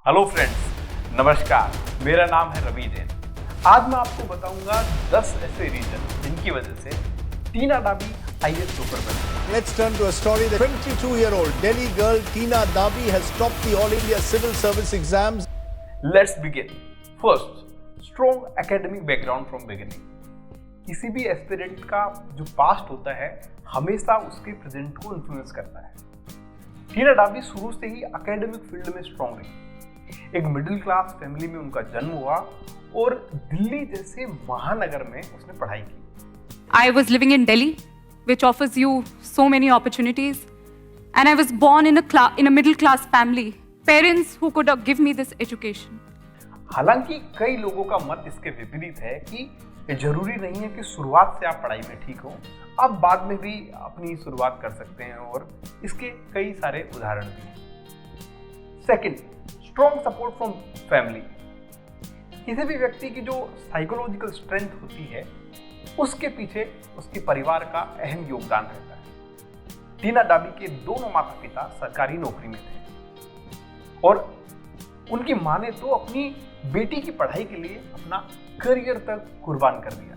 Hello friends, नमस्कार। मेरा नाम है रवि जैन। आज मैं आपको बताऊंगा 10 ऐसे रीजन जिनकी वजह से टीना डाबी IAS टॉपर बनी। Let's turn to a story. The 22-year-old Delhi girl Tina Dabi has topped the All India Civil Service exams. Let's begin. First, strong academic background from beginning. किसी भी एस्पिरेंट का जो past होता है हमेशा उसके present को इन्फ्लुएंस करता है। टीना डाबी शुरू से ही एकेडमिक फील्ड में स्ट्रॉन्ग रही। एक मिडिल क्लास फैमिली में उनका जन्म हुआ और दिल्ली जैसे महानगर में उसने पढ़ाई की। I was living in Delhi, which offers you so many opportunities, and I was born in a middle class family, parents who could give me this education. हालांकि कई लोगों का मत इसके विपरीत है कि जरूरी नहीं है कि शुरुआत से आप पढ़ाई में ठीक हो, आप बाद में भी अपनी शुरुआत कर सकते हैं और इसके कई सारे उदाहरण भी हैं। Second, strong support from family. किसी भी व्यक्ति की जो साइकोलॉजिकल स्ट्रेंथ होती है उसके पीछे उसके परिवार का अहम योगदान रहता है। टीना डाबी के दोनों माता पिता सरकारी नौकरी में थे और उनकी मां ने तो अपनी बेटी की पढ़ाई के लिए अपना करियर तक कुर्बान कर दिया।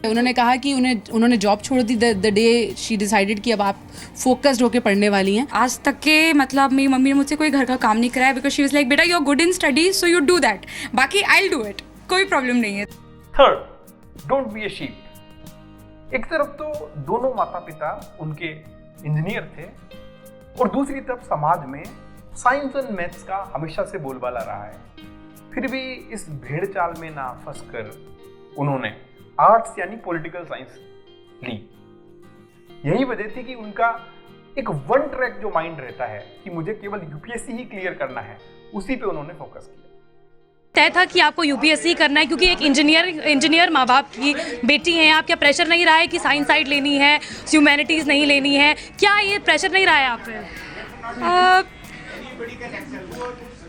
उन्होंने कहा कि उन्होंने जॉब छोड़ दी द डे शी डिसाइडेड कि अब आप फोकस्ड होकर पढ़ने वाली हैं। आज तक के मतलब मेरी मम्मी ने मुझसे कोई घर का काम नहीं कराया बिकॉज शी वाज लाइक बेटा you are good in studies so you do that, बाकी आई विल डू इट, कोई प्रॉब्लम नहीं है। Third, don't be a sheep. एक तरफ तो दोनों माता पिता उनके इंजीनियर थे और दूसरी तरफ समाज में साइंस एंड मैथ्स का हमेशा से बोलबाला रहा है। फिर भी इस भेड़ चाल में ना फंसकर उन्होंने आर्ट्स यानी पॉलिटिकल साइंस ली। यही वजह थी कि उनका एक वन ट्रैक जो माइंड रहता है कि मुझे केवल यूपीएससी ही क्लियर करना है, उसी पे उन्होंने फोकस किया। तय था कि आपको यूपीएससी करना है क्योंकि एक इंजीनियर माँ बाप की बेटी हैं आप, क्या प्रेशर नहीं रहा है कि साइंस साइड लेनी है, ह्यूमैनिटीज़ नहीं लेनी है, क्या ये प्रेशर नहीं रहा है आप पे?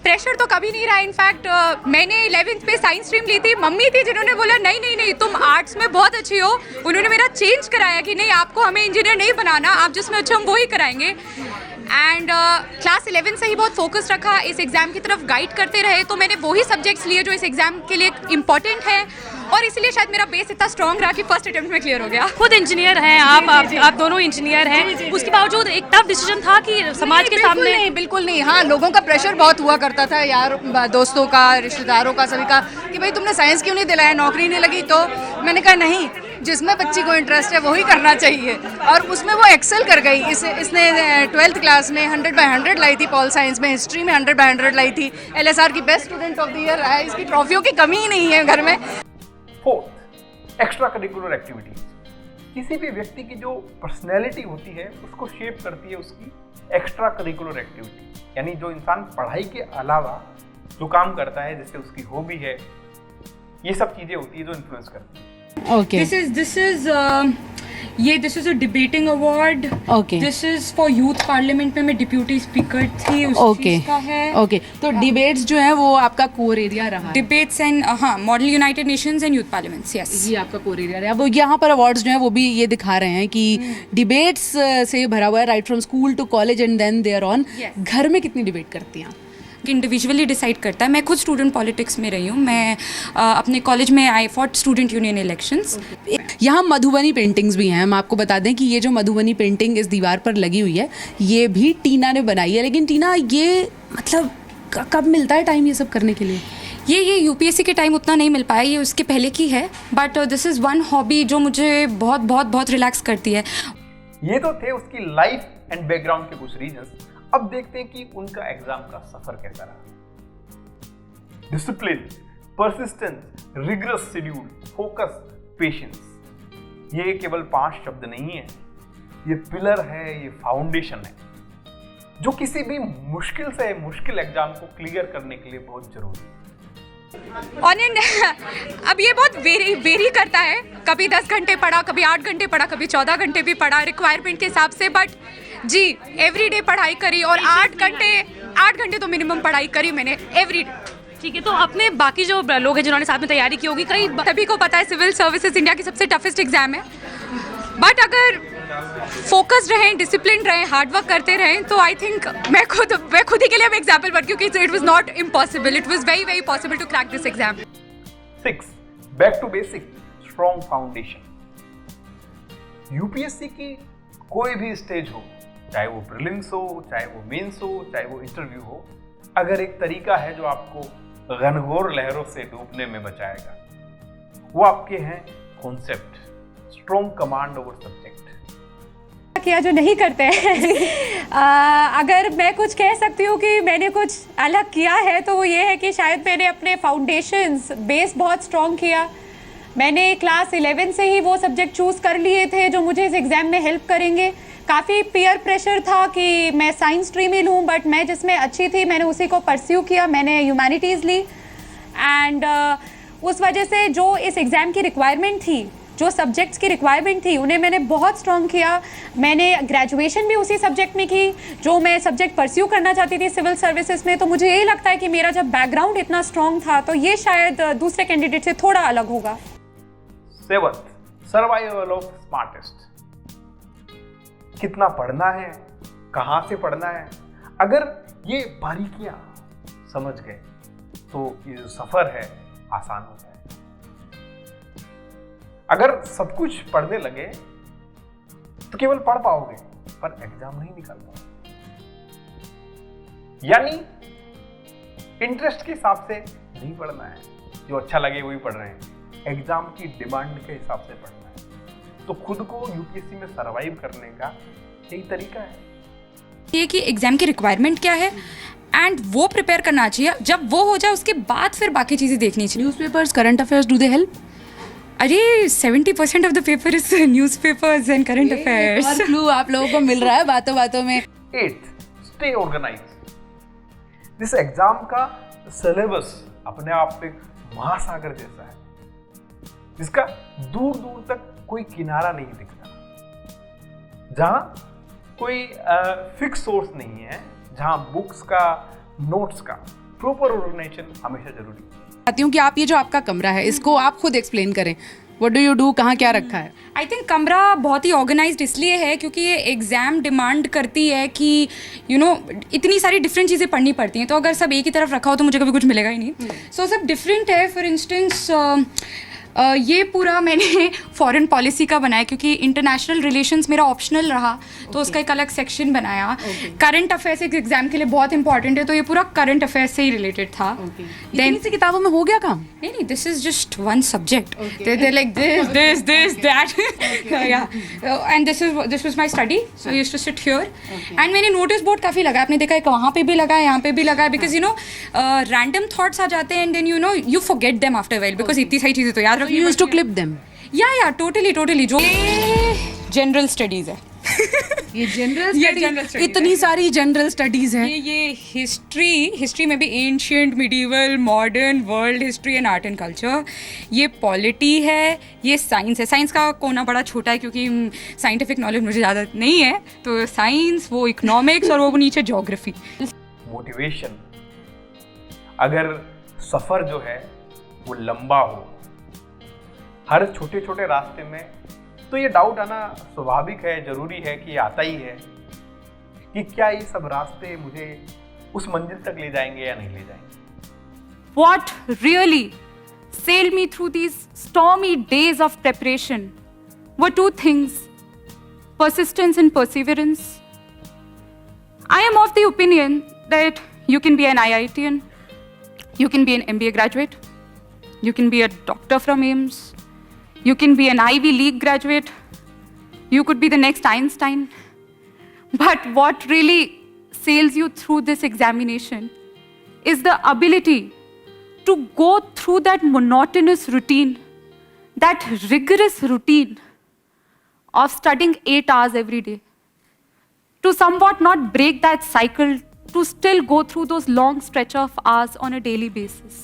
प्रेशर तो कभी नहीं रहा। इनफैक्ट मैंने 11th पे साइंस स्ट्रीम ली थी, मम्मी थी जिन्होंने बोला नहीं नहीं नहीं तुम आर्ट्स में बहुत अच्छी हो। उन्होंने मेरा चेंज कराया कि नहीं आपको हमें इंजीनियर नहीं बनाना, आप जिसमें अच्छे हम वो ही कराएंगे। एंड क्लास 11 से ही बहुत फोकस रखा, इस एग्ज़ाम की तरफ गाइड करते रहे, तो मैंने वही सब्जेक्ट्स लिए जो इस एग्ज़ाम के लिए इम्पॉर्टेंट है और इसलिए शायद मेरा बेस इतना स्ट्रॉन्ग रहा कि फर्स्ट अटेम्प्ट में क्लियर हो गया। खुद इंजीनियर हैं आप दोनों इंजीनियर हैं, उसके बावजूद एक टफ डिसीजन था कि समाज के सामने। नहीं, बिल्कुल नहीं। हाँ, लोगों का प्रेशर बहुत हुआ करता था यार, दोस्तों का, रिश्तेदारों का, सभी का कि भाई तुमने साइंस क्यों नहीं दिलाया, नौकरी नहीं लगी। तो मैंने कहा नहीं, जिसमें बच्ची को इंटरेस्ट है वही करना चाहिए और उसमें वो एक्सेल कर गई। इसने 12th क्लास में 100/100 लाई थी, पॉल साइंस में, हिस्ट्री में 100/100 लाई थी, LSR की best student of the year रहा है। इसकी ट्रॉफियों की कमी ही नहीं है घर में। Fourth, extra curricular activities. किसी भी व्यक्ति की जो पर्सनैलिटी होती है उसको शेप करती है उसकी एक्स्ट्रा करिकुलर एक्टिविटी, यानी जो इंसान पढ़ाई के अलावा जो काम करता है, जैसे उसकी हॉबी है, ये सब चीजें होती है जो इन्फ्लुएंस करती है। Okay, this is a debating award. Okay, this is for youth parliament में मैं डिप्यूटी स्पीकर थी, उस चीज का है। ओके, तो डिबेट्स जो है वो आपका कोर एरिया रहा है। डिबेट्स एंड हाँ, model United Nations and youth parliaments, yes, ये आपका कोर एरिया है। अब यहाँ पर अवार्ड्स जो है वो भी ये दिखा रहे हैं कि डिबेट्स से भरा हुआ है, right from school to college and then there on. घर में कितनी डिबेट करती हैं? इंडिविजुअली डिसाइड करता है। मैं खुद स्टूडेंट पॉलिटिक्स में रही हूँ। मैं अपने कॉलेज में आई फॉट स्टूडेंट यूनियन इलेक्शंस। यहाँ मधुबनी पेंटिंग्स भी हैं। हम आपको बता दें कि ये जो मधुबनी पेंटिंग इस दीवार पर लगी हुई है ये भी टीना ने बनाई है। लेकिन टीना, ये मतलब कब मिलता है टाइम ये सब करने के लिए? ये यूपीएससी के टाइम उतना नहीं मिल पाया, ये उसके पहले की है, but this is one hobby जो मुझे बहुत बहुत बहुत रिलैक्स करती है। ये तो थे उसकी लाइफ एंड बैकग्राउंड के कुछ रीजंस। अब देखते हैं कि उनका एग्जाम का सफर कैसा रहा। Discipline, persistence, rigorous schedule, focus, patience, ये केवल 5 शब्द नहीं है, ये पिलर है, ये फाउंडेशन है जो किसी भी मुश्किल से मुश्किल एग्जाम को क्लियर करने के लिए बहुत जरूरी है। अब ये बहुत वेरी करता है, कभी 10 घंटे पढ़ा, कभी 8 घंटे पढ़ा, कभी 14 घंटे भी पढ़ा रिक्वायरमेंट के हिसाब से, बट जी एवरीडे पढ़ाई करी और 8 घंटे तो मिनिमम पढ़ाई करी मैंने एवरीडे। ठीक है, तो अपने बाकी जो लोग हैं जिन्होंने साथ में तैयारी की होगी, कई सभी को पता है सिविल सर्विसेज इंडिया की सबसे टफेस्ट एग्जाम है, बट अगर फोकस्ड रहें, डिसिप्लिन रहें, हार्ड वर्क करते रहें, तो आई थिंक मैं खुद ही के लिए अब एग्जाम्पल बन, क्योंकि it was not impossible, it was very very possible to crack this exam. 6. Back to basic, strong foundation. UPSC की कोई भी स्टेज हो, चाहे वो प्रीलिम्स हो, चाहे वो मेंस हो, चाहे वो इंटरव्यू हो, अगर एक तरीका है जो आपको घनघोर लहरों से डूबने में बचाएगा, वो आपके हैं concept, strong command over subject. किया जो नहीं करते हैं अगर मैं कुछ कह सकती हूँ कि मैंने कुछ अलग किया है, तो वो ये है कि शायद मैंने अपने फाउंडेशंस, बेस बहुत स्ट्रॉन्ग किया। मैंने क्लास 11 से ही वो सब्जेक्ट चूज़ कर लिए थे जो मुझे इस एग्ज़ाम में हेल्प करेंगे। काफ़ी पीयर प्रेशर था कि मैं साइंस स्ट्रीम ही लूँ, बट मैं जिसमें अच्छी थी मैंने उसी को परस्यू किया, मैंने ह्यूमैनिटीज़ ली। एंड उस वजह से जो इस एग्ज़ाम की रिक्वायरमेंट थी, जो सब्जेक्ट्स की रिक्वायरमेंट थी, उन्हें मैंने बहुत स्ट्रॉन्ग किया। मैंने ग्रेजुएशन भी उसी सब्जेक्ट में की जो मैं सब्जेक्ट परस्यू करना चाहती थी सिविल सर्विसेज में। तो मुझे यही लगता है कि मेरा जब बैकग्राउंड इतना स्ट्रॉन्ग था, तो ये शायद दूसरे कैंडिडेट से थोड़ा अलग होगा। 7. Survival of smartest. कितना पढ़ना है, कहाँ से पढ़ना है, अगर ये बारीकियां समझ गए तो ये जो सफर है आसान हो जाए। अगर सब कुछ पढ़ने लगे तो केवल पढ़ पाओगे पर एग्जाम नहीं निकाल पाओगे। यानी इंटरेस्ट के हिसाब से नहीं पढ़ना है, जो अच्छा लगे वही पढ़ रहे हैं, एग्जाम की डिमांड के हिसाब से पढ़ना है। तो खुद को यूपीएससी में सरवाइव करने का यही तरीका है। ये कि एग्जाम की रिक्वायरमेंट क्या है एंड वो प्रिपेयर करना चाहिए। जब वो हो जाए उसके बाद फिर बाकी चीज़ें देखनी चाहिए। Newspapers, current affairs, do they help? अरे 70% of the paper is newspapers and current affairs. Clue आप लोगों को मिल रहा है बातों बातों में। 8. Stay organise. इस एग्जाम का सिलेबस अपने आप एक महासागर जैसा है, जिसका दूर दूर तक कोई किनारा नहीं दिखता, जहां कोई फिक्स सोर्स नहीं है, जहां बुक्स का, नोट्स का प्रॉपर ऑर्गेनाइजेशन हमेशा जरूरी है। चाहती हूँ कि आप ये जो आपका कमरा है इसको आप खुद एक्सप्लेन करें। व्हाट डू यू डू, कहाँ क्या रखा है? आई थिंक कमरा बहुत ही ऑर्गेनाइज्ड इसलिए है क्योंकि ये एग्ज़ाम डिमांड करती है कि इतनी सारी डिफरेंट चीज़ें पढ़नी पड़ती हैं। तो अगर सब एक ही तरफ रखा हो तो मुझे कभी कुछ मिलेगा ही नहीं। सो सब डिफरेंट है। फॉर इंस्टेंस ये पूरा मैंने फॉरेन पॉलिसी का बनाया क्योंकि इंटरनेशनल रिलेशंस मेरा ऑप्शनल रहा, तो उसका एक अलग सेक्शन बनाया। करंट अफेयर्स एक एग्जाम के लिए बहुत इंपॉर्टेंट है, तो ये पूरा करंट अफेयर्स से ही रिलेटेड था। देन से किताबों में हो गया काम? नहीं, this is just one subject. They're like this, that. Yeah. And this was my study. So I used to sit here. And मैंने नोटिस बोर्ड काफ़ी लगा, आपने देखा है वहाँ पे भी लगा है, यहाँ पे भी लगा है, बिकॉज रैंडम थॉट्स आ जाते हैं and then you forget them after while, because इतनी सारी चीज़ें तो याद रखनी। You used to clip them? या टोटली जो जनरल स्टडीज़ है। ये जनरल स्टडीज, इतनी सारी जनरल स्टडीज हैं। ये हिस्ट्री में भी ancient, medieval, modern, world history and art and culture. ये पॉलिटी है, ये साइंस है। साइंस का कोना बड़ा छोटा है क्योंकि साइंटिफिक नॉलेज मुझे ज़्यादा नहीं है, तो साइंस, वो इकोनॉमिक्स और वो नीचे ज्योग्राफी। मोटिवेशन, अगर सफ़र जो है वो लंबा हो, हर छोटे छोटे रास्ते में, तो ये डाउट आना स्वाभाविक है, जरूरी है कि आता ही है कि क्या ये सब रास्ते मुझे उस मंजिल तक ले जाएंगे या नहीं ले जाएंगे। What really sailed me through these stormy days of preparation were two things: persistence and perseverance. I am of the opinion that you can be an IITian, you can be an MBA graduate, you can be a doctor from AIIMS, you can be an Ivy League graduate, you could be the next Einstein. But what really sails you through this examination is the ability to go through that monotonous routine, that rigorous routine of studying 8 hours every day, to somewhat not break that cycle, to still go through those long stretch of hours on a daily basis.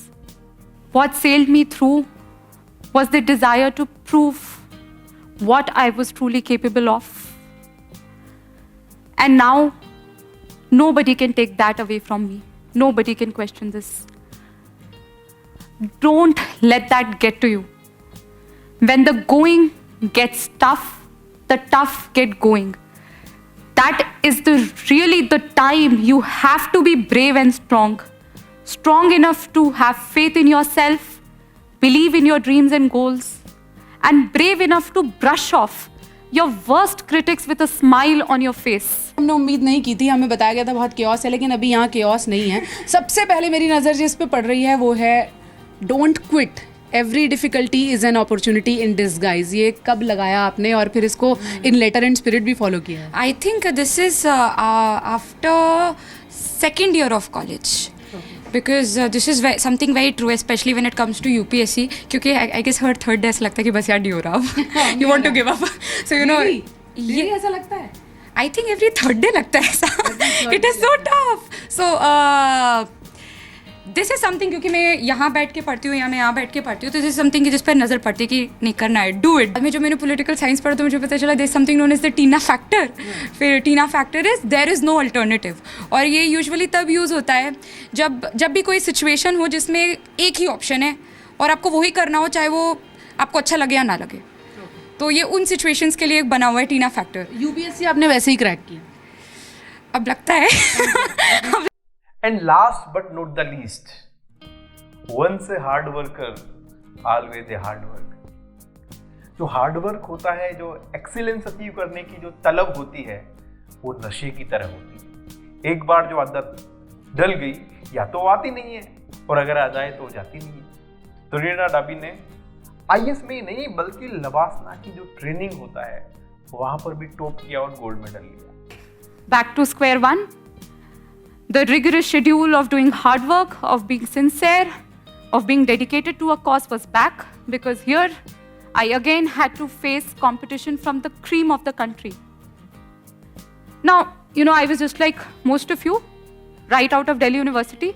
What sailed me through was the desire to prove what I was truly capable of. And now, nobody can take that away from me. Nobody can question this. Don't let that get to you. When the going gets tough, the tough get going. That is really the time you have to be brave and strong. Strong enough to have faith in yourself, believe in your dreams and goals, and brave enough to brush off your worst critics with a smile on your face. हमने उम्मीद नहीं की थी, हमें बताया गया था बहुत केओस है, लेकिन अभी यहाँ केओस नहीं है. सबसे पहले मेरी नज़र जिस पे पड़ रही है वो है don't quit, every difficulty is an opportunity in disguise. ये कब लगाया आपने और फिर इसको इन लेटर एंड स्पिरिट भी फॉलो किया है? I think this is after second year of college. Because this is something very true, especially when it comes to UPSC. क्योंकि I guess her third day ऐसा लगता है कि बस यार नहीं हो रहा अब. You want to give up. So you know. ये ऐसा लगता है? I think every third day लगता है ऐसा. It is so tough. So this is something, क्योंकि मैं यहाँ बैठ के पढ़ती हूँ या मैं यहाँ बैठ के पढ़ती हूँ, तो this is something कि जिस पर नज़र पड़ती है कि नहीं करना है, do it. मैं जो मैंने पॉलिटिकल साइंस पढ़ा तो मुझे पता चला there is something known as the TINA factor. फिर TINA factor is there is no alternative. और ये यूजुअली तब यूज़ होता है जब भी कोई सिचुएशन हो जिसमें एक ही ऑप्शन है और आपको वही करना हो, चाहे वो आपको अच्छा लगे या ना लगे. तो ये उन सिचुएशंस के लिए एक बना हुआ है टीना फैक्टर. यूपीएससी आपने वैसे ही क्रैक किया? अब लगता है. And last but not the least, once a hard worker, always a hard work. जो हार्ड वर्क होता है, जो एक्सीलेंस अचीव करने की जो तलब होती है, वो नशे की तरह होती है. एक बार जो आदत डल गई या तो आती नहीं है, और अगर आ जाए तो जाती नहीं है. तो रीना डाबी ने आईएएस में नहीं बल्कि लवासना की जो ट्रेनिंग होता है वहां पर भी टॉप किया और गोल्ड मेडल लिया. Back to square one. The rigorous schedule of doing hard work, of being sincere, of being dedicated to a cause was back, because here I again had to face competition from the cream of the country. Now, you know, I was just like most of you, right out of Delhi University,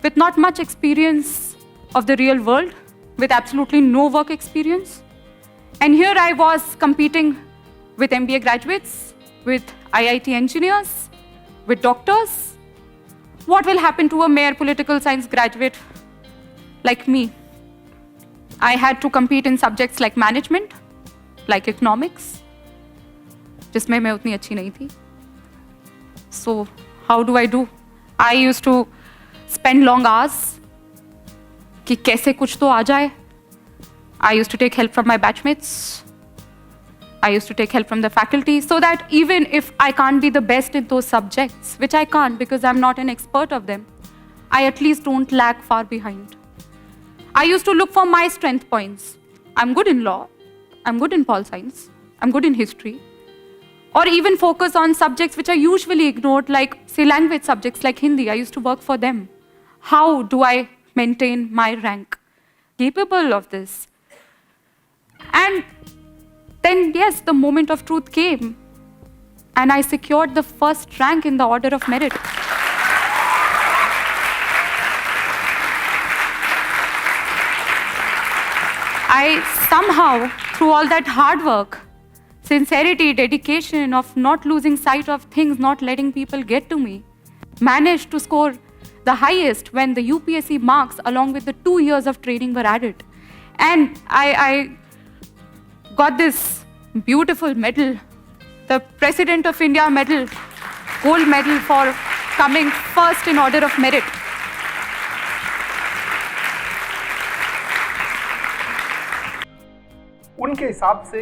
with not much experience of the real world, with absolutely no work experience. And here I was competing with MBA graduates, with IIT engineers, with doctors. What will happen to a mere political science graduate like me? I had to compete in subjects like management, like economics, जिसमें मैं उतनी अच्छी नहीं थी. So how do I do? I used to spend long hours कि कैसे कुछ तो आ जाए. I used to take help from my batchmates. I used to take help from the faculty, so that even if I can't be the best in those subjects, which I can't because I'm not an expert of them, I at least don't lag far behind. I used to look for my strength points. I'm good in law, I'm good in pol science, I'm good in history, or even focus on subjects which are usually ignored, like say language subjects like Hindi. I used to work for them. How do I maintain my rank? Capable of this. And then, yes, the moment of truth came, and I secured the first rank in the order of merit. I somehow, through all that hard work, sincerity, dedication, of not losing sight of things, not letting people get to me, managed to score the highest when the UPSC marks along with the 2 years of training were added. And I got this beautiful medal, the President of India medal, gold medal for coming first in order of merit. उनके हिसाब से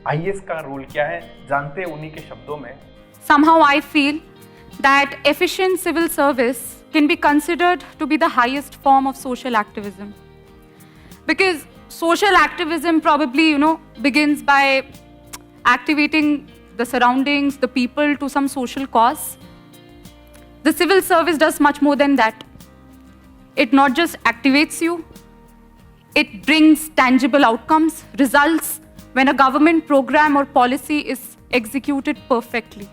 IAS का role क्या है, जानते हैं उन्हीं के शब्दों में. Somehow I feel that efficient civil service can be considered to be the highest form of social activism. Because social activism probably, you know, begins by activating the surroundings, the people to some social cause. The civil service does much more than that. It not just activates you, it brings tangible outcomes, results when a government program or policy is executed perfectly.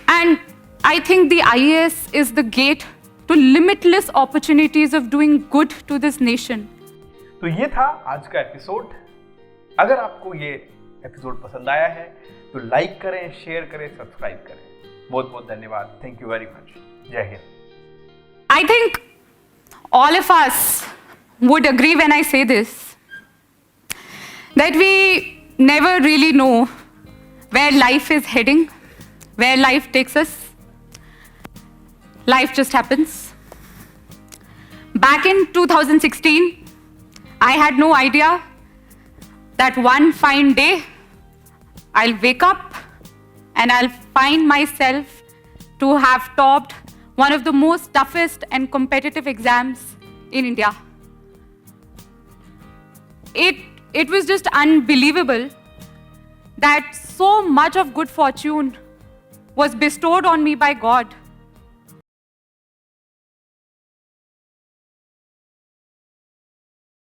And I think the IAS is the gate to limitless opportunities of doing good to this nation. तो ये था आज का episode. अगर आपको ये episode पसंद आया है तो लाइक करें, शेयर करें, सब्सक्राइब करें. बहुत बहुत धन्यवाद. Thank you very much. जय Hind. I think all of us would agree when I say this, that we never really know where life is heading, where life takes us. Life just happens. Back in 2016, I had no idea that one fine day I'll wake up and I'll find myself to have topped one of the most toughest and competitive exams in India. It was just unbelievable that so much of good fortune was bestowed on me by God.